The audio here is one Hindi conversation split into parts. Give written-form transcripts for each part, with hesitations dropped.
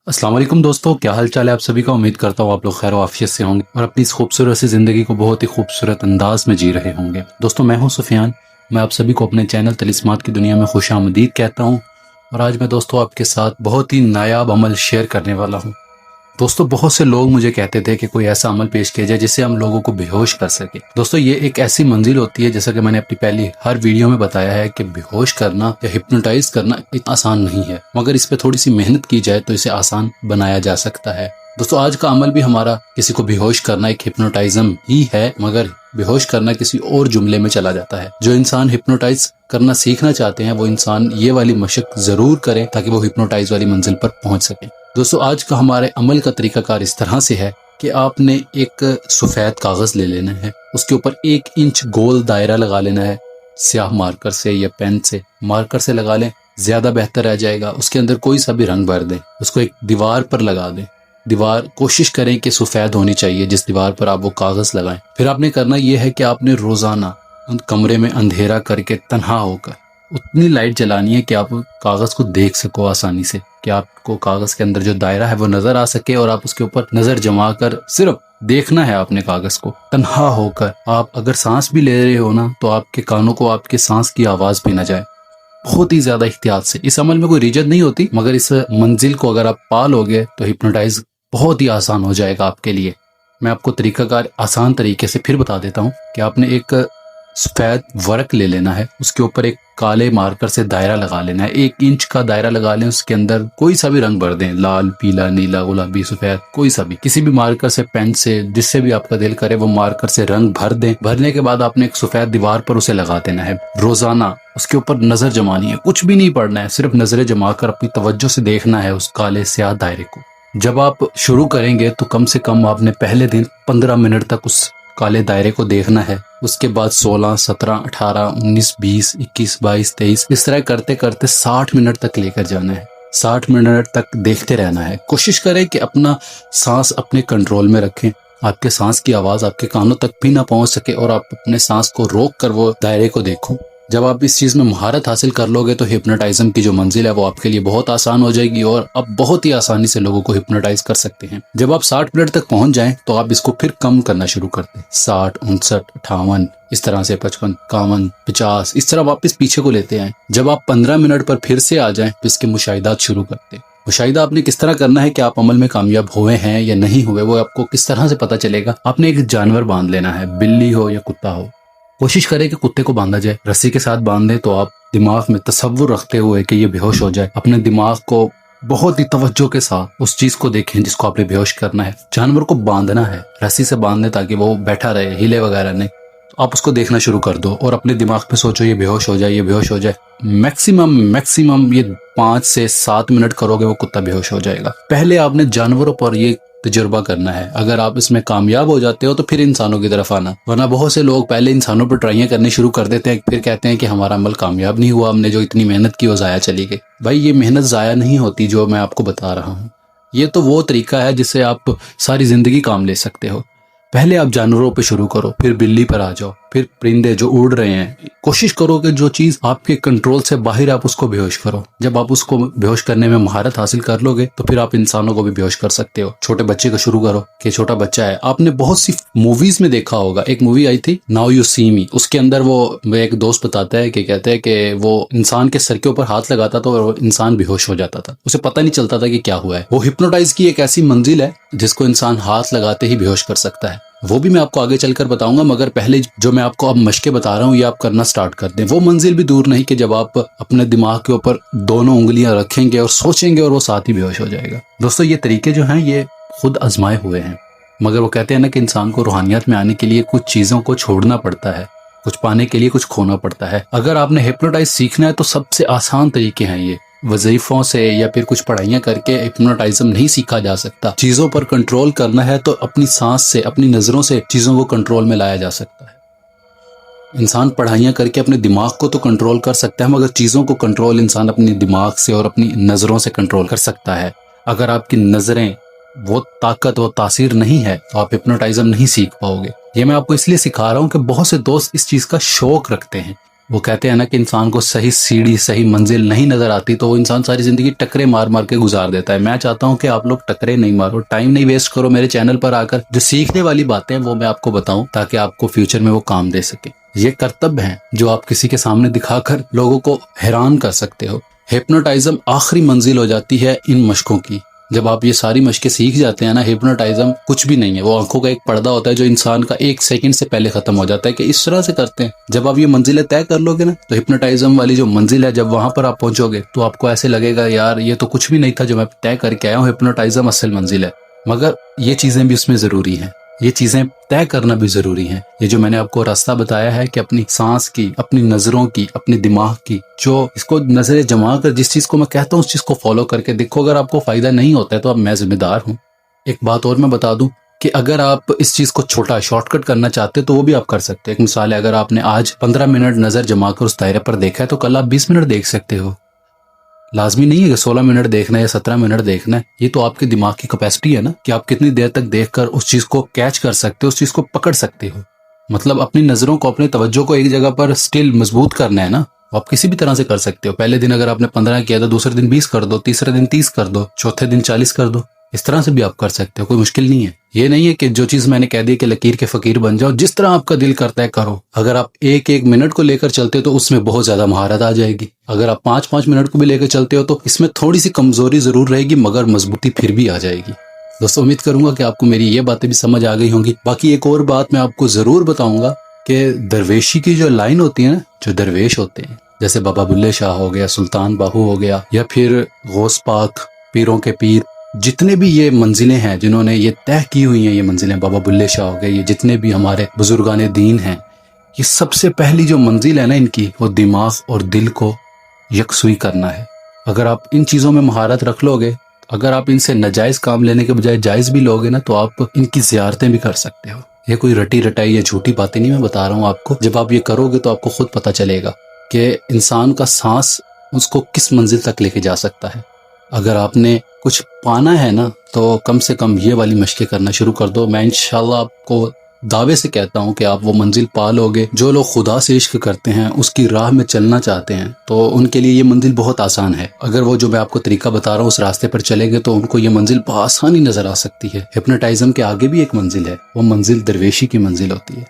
अस्सलाम वालेकुम दोस्तों, क्या हाल चाल है आप सभी का। उम्मीद करता हूँ आप लोग खैर आफियत से होंगे और अपनी इस खूबसूरत सी जिंदगी को बहुत ही खूबसूरत अंदाज में जी रहे होंगे। दोस्तों मैं हूँ सुफियान। मैं आप सभी को अपने चैनल तलिस्मात की दुनिया में खुश आमदीद कहता हूँ। और आज मैं दोस्तों आपके साथ बहुत ही नायाब अमल शेयर करने वाला हूँ। दोस्तों बहुत से लोग मुझे कहते थे कि कोई ऐसा अमल पेश किया जाए जिससे हम लोगों को बेहोश कर सके। दोस्तों ये एक ऐसी मंजिल होती है, जैसा कि मैंने अपनी पहली हर वीडियो में बताया है, कि बेहोश करना या हिप्नोटाइज करना इतना आसान नहीं है, मगर इस पे थोड़ी सी मेहनत की जाए तो इसे आसान बनाया जा सकता है। दोस्तों आज का अमल भी हमारा किसी को बेहोश करना एक हिप्नोटाइज्म ही है, मगर बेहोश करना किसी और जुमले में चला जाता है। जो इंसान हिप्नोटाइज करना सीखना चाहते हैं वो इंसान ये वाली मशक जरूर करें ताकि वो हिप्नोटाइज वाली मंजिल पर पहुंच सके। दोस्तों आज का हमारे अमल का तरीकाकार इस तरह से है कि आपने एक सफेद कागज ले लेना है, उसके ऊपर 1 इंच गोल दायरा लगा लेना है। स्याह मार्कर से या पेन से, मार्कर से लगा लें, ज्यादा बेहतर रह जाएगा। उसके अंदर कोई सा भी रंग भर दें, उसको एक दीवार पर लगा दें। दीवार कोशिश करें कि सफेद होनी चाहिए जिस दीवार पर आप वो कागज लगाएं। फिर आपने करना यह है कि आपने रोजाना कमरे में अंधेरा करके तन्हा होकर उतनी लाइट जलानी है कि आप कागज को देख सको आसानी से, कि आपको कागज के अंदर जो दायरा है वो नजर आ सके और आप उसके ऊपर नजर जमा कर सिर्फ देखना है आपने कागज को तन्हा होकर। आप अगर सांस भी ले रहे हो ना तो आपके कानों को आपके सांस की आवाज भी ना जाए। बहुत ही ज्यादा एहतियात से। इस अमल में कोई रिजत नहीं होती, मगर इस मंजिल को अगर आप पा लोगे तो हिप्नोटाइज बहुत ही आसान हो जाएगा आपके लिए। मैं आपको तरीकाकार आसान तरीके से फिर बता देता हूँ कि आपने एक सफेद वर्क ले लेना है, उसके ऊपर एक काले मार्कर से दायरा लगा लेना है। 1 इंच का दायरा लगा लें, उसके अंदर कोई सा भी रंग भर दें, लाल, पीला, नीला, गुलाबी, सफेद, कोई सा भी, किसी भी मार्कर से, पेन से, जिससे भी आपका दिल करे वो मार्कर से रंग भर दें। भरने के बाद आपने एक सफेद दीवार पर उसे लगा देना है। रोजाना उसके ऊपर नजर जमानी है, कुछ भी नहीं पढ़ना है, सिर्फ नजरें जमाकर अपनी तवज्जो से देखना है उस काले स्याह दायरे को। जब आप शुरू करेंगे तो कम से कम आपने पहले दिन 15 मिनट तक उस काले दायरे को देखना है। उसके बाद 16, 17, 18, 19, 20, 21, 22, 23 इस तरह करते करते 60 मिनट तक लेकर जाना है। 60 मिनट तक देखते रहना है। कोशिश करें कि अपना सांस अपने कंट्रोल में रखें, आपके सांस की आवाज आपके कानों तक भी ना पहुंच सके और आप अपने सांस को रोक कर वो दायरे को देखो। जब आप इस चीज में महारत हासिल कर लोगे तो हिप्नोटाइज्म की जो मंजिल है वो आपके लिए बहुत आसान हो जाएगी और आप बहुत ही आसानी से लोगों को हिप्नोटाइज कर सकते हैं। जब आप 60 मिनट तक पहुंच जाएं तो आप इसको फिर कम करना शुरू कर दें। 60, 59, 58 इस तरह से 55, 51, 50 इस तरह वापस पीछे को लेते आए। जब आप 15 मिनट पर फिर से आ जाएं तो इसके मुशाहिदात शुरू करते हैं। मुशाहिदा आपने किस तरह करना है कि आप अमल में कामयाब हुए हैं या नहीं हुए, वो आपको किस तरह से पता चलेगा। आपने एक जानवर बांध लेना है, बिल्ली हो या कुत्ता हो। कोशिश करें कि कुत्ते को बांधा जाए, रस्सी के साथ बांध दें तो आप दिमाग में तसव्वुर रखते हुए कि ये बेहोश हो जाए, अपने दिमाग को बहुत ही तवज्जो के साथ उस चीज को देखें जिसको आपने बेहोश करना है। जानवर को बांधना है, रस्सी से बांध दें ताकि वो बैठा रहे, हिले वगैरह नहीं। तो आप उसको देखना शुरू कर दो और अपने दिमाग में सोचो ये बेहोश हो जाए, ये बेहोश हो जाए। मैक्सिमम ये 5 से 7 मिनट करोगे वो कुत्ता बेहोश हो जाएगा। पहले आपने जानवरों पर ये तजुर्बा करना है। अगर आप इसमें कामयाब हो जाते हो तो फिर इंसानों की तरफ आना, वरना बहुत से लोग पहले इंसानों पर ट्राइयां करने शुरू कर देते हैं, फिर कहते हैं कि हमारा अमल कामयाब नहीं हुआ, हमने जो इतनी मेहनत की वो जाया चली गई। भाई ये मेहनत जाया नहीं होती जो मैं आपको बता रहा हूँ। ये तो वो तरीका है जिससे आप सारी जिंदगी काम ले सकते हो। पहले आप जानवरों पे शुरू करो, फिर बिल्ली पर आ जाओ, फिर परिंदे जो उड़ रहे हैं। कोशिश करो कि जो चीज आपके कंट्रोल से बाहर आप उसको बेहोश करो। जब आप उसको बेहोश करने में महारत हासिल कर लोगे तो फिर आप इंसानों को भी बेहोश कर सकते हो। छोटे बच्चे को शुरू करो कि छोटा बच्चा है, आपने बहुत सी मूवीज में देखा होगा, एक मूवी आई थी नाउ यू सी मी, उसके अंदर वो एक दोस्त बताता है कि कहते हैं कि वो इंसान के सर के ऊपर हाथ लगाता था और वो इंसान बेहोश हो जाता था, उसे पता नहीं चलता था कि क्या हुआ है। वो हिप्नोटाइज की एक ऐसी मंजिल है जिसको इंसान हाथ लगाते ही बेहोश कर सकता है। वो भी मैं आपको आगे चलकर बताऊंगा, मगर पहले जो मैं आपको अब मशके बता रहा हूँ ये आप करना स्टार्ट कर दें। वो मंजिल भी दूर नहीं कि जब आप अपने दिमाग के ऊपर दोनों उंगलियां रखेंगे और सोचेंगे और वो साथ ही बेहोश हो जाएगा। दोस्तों ये तरीके जो हैं ये खुद आजमाए हुए हैं, मगर वो कहते हैं ना कि इंसान को रूहानियत में आने के लिए कुछ चीजों को छोड़ना पड़ता है, कुछ पाने के लिए कुछ खोना पड़ता है। अगर आपने हिप्नोटाइज सीखना है तो सबसे आसान तरीके हैं ये। वजीफों से या फिर कुछ पढ़ाइयाँ करके हिप्नोटाइज्म नहीं सीखा जा सकता। चीजों पर कंट्रोल करना है तो अपनी सांस से, अपनी नजरों से चीजों को कंट्रोल में लाया जा सकता है। इंसान पढ़ाइयाँ करके अपने दिमाग को तो कंट्रोल कर सकता है, मगर चीजों को कंट्रोल इंसान अपने दिमाग से और अपनी नजरों से कंट्रोल कर सकता है। अगर आपकी नजरें वो ताकत, वो तासीर नहीं है तो आप हिप्नोटाइज्म नहीं सीख पाओगे। ये मैं आपको इसलिए सिखा रहा हूँ कि बहुत से दोस्त इस चीज का शौक रखते हैं, वो कहते हैं ना कि इंसान को सही सीढ़ी सही मंजिल नहीं नजर आती तो वो इंसान सारी जिंदगी टकरे मार मार के गुजार देता है। मैं चाहता हूँ कि आप लोग टकरे नहीं मारो, टाइम नहीं वेस्ट करो, मेरे चैनल पर आकर जो सीखने वाली बातें हैं वो मैं आपको बताऊं ताकि आपको फ्यूचर में वो काम दे सके। ये कर्तव्य है जो आप किसी के सामने दिखाकर लोगों को हैरान कर सकते हो। हिप्नोटाइज्म आखिरी मंजिल हो जाती है इन मशकों की। जब आप ये सारी मशकें सीख जाते हैं ना, हिप्नोटाइज्म कुछ भी नहीं है, वो आंखों का एक पर्दा होता है जो इंसान का 1 सेकंड से पहले खत्म हो जाता है कि इस तरह से करते हैं। जब आप ये मंजिलें तय कर लोगे ना तो हिप्नोटाइज्म वाली जो मंजिल है, जब वहां पर आप पहुंचोगे तो आपको ऐसे लगेगा यार ये तो कुछ भी नहीं था जो मैं तय करके आया हूँ, हिप्नोटाइज्म असल मंजिल है। मगर ये चीजें भी उसमें जरूरी हैं, ये चीजें तय करना भी जरूरी है। ये जो मैंने आपको रास्ता बताया है कि अपनी सांस की, अपनी नजरों की, अपने दिमाग की, जो इसको नजरें जमा कर जिस चीज को मैं कहता हूँ उस चीज को फॉलो करके देखो। अगर आपको फायदा नहीं होता है तो अब मैं जिम्मेदार हूँ। एक बात और मैं बता दूं कि अगर आप इस चीज को छोटा शॉर्टकट करना चाहते हो तो वो भी आप कर सकते हैं। एक मिसाल है, अगर आपने आज 15 मिनट नजर जमा कर उस दायरे पर देखा है तो कल आप 20 मिनट देख सकते हो। लाजमी नहीं है कि 16 मिनट देखना है या 17 मिनट देखना है। ये तो आपके दिमाग की कैपेसिटी है ना कि आप कितनी देर तक देखकर उस चीज को कैच कर सकते हो, उस चीज को पकड़ सकते हो। मतलब अपनी नजरों को, अपने तवज्जो को एक जगह पर स्टिल मजबूत करना है ना, आप किसी भी तरह से कर सकते हो। पहले दिन अगर आपने 15 किया तो दूसरे दिन 20 कर दो, तीसरे दिन 30 कर दो, चौथे दिन 40 कर दो। इस तरह से भी आप कर सकते हो, कोई मुश्किल नहीं है। ये नहीं है कि जो चीज मैंने कह दी कि लकीर के फकीर बन जाओ, जिस तरह आपका दिल करता है करो। अगर आप एक एक मिनट को लेकर चलते हो तो उसमें बहुत ज्यादा महारत आ जाएगी। अगर आप 5-5 मिनट को भी लेकर चलते हो तो इसमें थोड़ी सी कमजोरी जरूर रहेगी मगर मजबूती फिर भी आ जाएगी। दोस्तों उम्मीद करूंगा कि आपको मेरी ये बातें भी समझ आ गई होंगी। बाकी एक और बात मैं आपको जरूर बताऊंगा कि दरवेशी की जो लाइन होती है ना, जो दरवेश होते हैं जैसे बाबा बुल्ले शाह हो गया, सुल्तान बाहू हो गया, या फिर गौस पाक, पीरों के पीर, जितने भी ये मंजिलें हैं जिन्होंने ये तय की हुई हैं, ये मंजिलें, बाबा बुल्ले शाह हो गए, ये जितने भी हमारे बुजुर्गाने दीन हैं, ये सबसे पहली जो मंजिल है ना इनकी, वो दिमाग और दिल को यकसुई करना है। अगर आप इन चीजों में महारत रख लोगे, अगर आप इनसे नाजायज काम लेने के बजाय जायज भी लोगे ना तो आप इनकी ज़ियारतें भी कर सकते हो। ये कोई रटी रटाई या झूठी बातें नहीं मैं बता रहा हूँ आपको। जब आप ये करोगे तो आपको खुद पता चलेगा कि इंसान का सांस उसको किस मंजिल तक लेके जा सकता है। अगर आपने कुछ पाना है ना तो कम से कम ये वाली मशकें करना शुरू कर दो। मैं इंशाल्लाह आपको दावे से कहता हूँ कि आप वो मंजिल पा लोगे। जो लोग खुदा से इश्क करते हैं, उसकी राह में चलना चाहते हैं, तो उनके लिए ये मंजिल बहुत आसान है। अगर वो जो मैं आपको तरीका बता रहा हूँ उस रास्ते पर चलेंगे तो उनको ये मंजिल बआसानी नजर आ सकती है। हिप्नोटाइज्म के आगे भी एक मंजिल है, वो मंजिल दरवेशी की मंजिल होती है।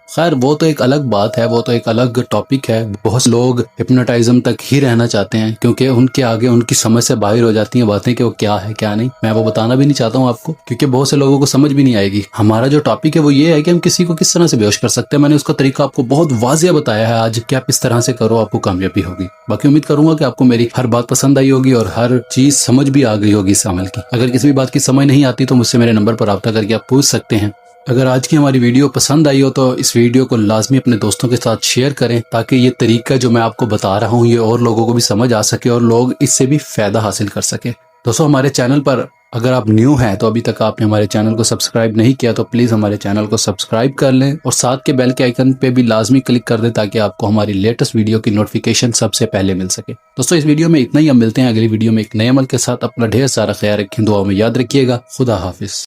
खैर वो तो एक अलग बात है, वो तो एक अलग टॉपिक है। बहुत लोग हिप्नोटाइज्म तक ही रहना चाहते हैं क्योंकि उनके आगे उनकी समझ से बाहर हो जाती हैं बातें कि वो क्या है क्या नहीं। मैं वो बताना भी नहीं चाहता हूँ आपको क्योंकि बहुत से लोगों को समझ भी नहीं आएगी। हमारा जो टॉपिक है वो ये है कि हम किसी को किस तरह से बेहोश कर सकते हैं। मैंने उसका तरीका आपको बहुत वाजिया बताया है आज कि आप इस तरह से करो, आपको कामयाबी होगी। बाकी उम्मीद करूंगा कि आपको मेरी हर बात पसंद आई होगी और हर चीज समझ भी आ गई होगी इस अमल की। अगर किसी भी बात की समझ नहीं आती तो मुझसे मेरे नंबर पर रब्ता करके आप पूछ सकते हैं। अगर आज की हमारी वीडियो पसंद आई हो तो इस वीडियो को लाजमी अपने दोस्तों के साथ शेयर करें ताकि ये तरीका जो मैं आपको बता रहा हूँ ये और लोगों को भी समझ आ सके और लोग इससे भी फायदा हासिल कर सके। दोस्तों हमारे चैनल पर अगर आप न्यू हैं तो अभी तक आपने हमारे चैनल को सब्सक्राइब नहीं किया तो प्लीज हमारे चैनल को सब्सक्राइब कर लें और साथ के बेल के आइकन पे भी लाजमी क्लिक कर दें ताकि आपको हमारी लेटेस्ट वीडियो की नोटिफिकेशन सबसे पहले मिल सके। दोस्तों इस वीडियो में इतना ही, हम मिलते हैं अगली वीडियो में एक नए अमल के साथ। अपना ढेर सारा ख्याल रखें, दुआ में याद रखिएगा। खुदा हाफिज।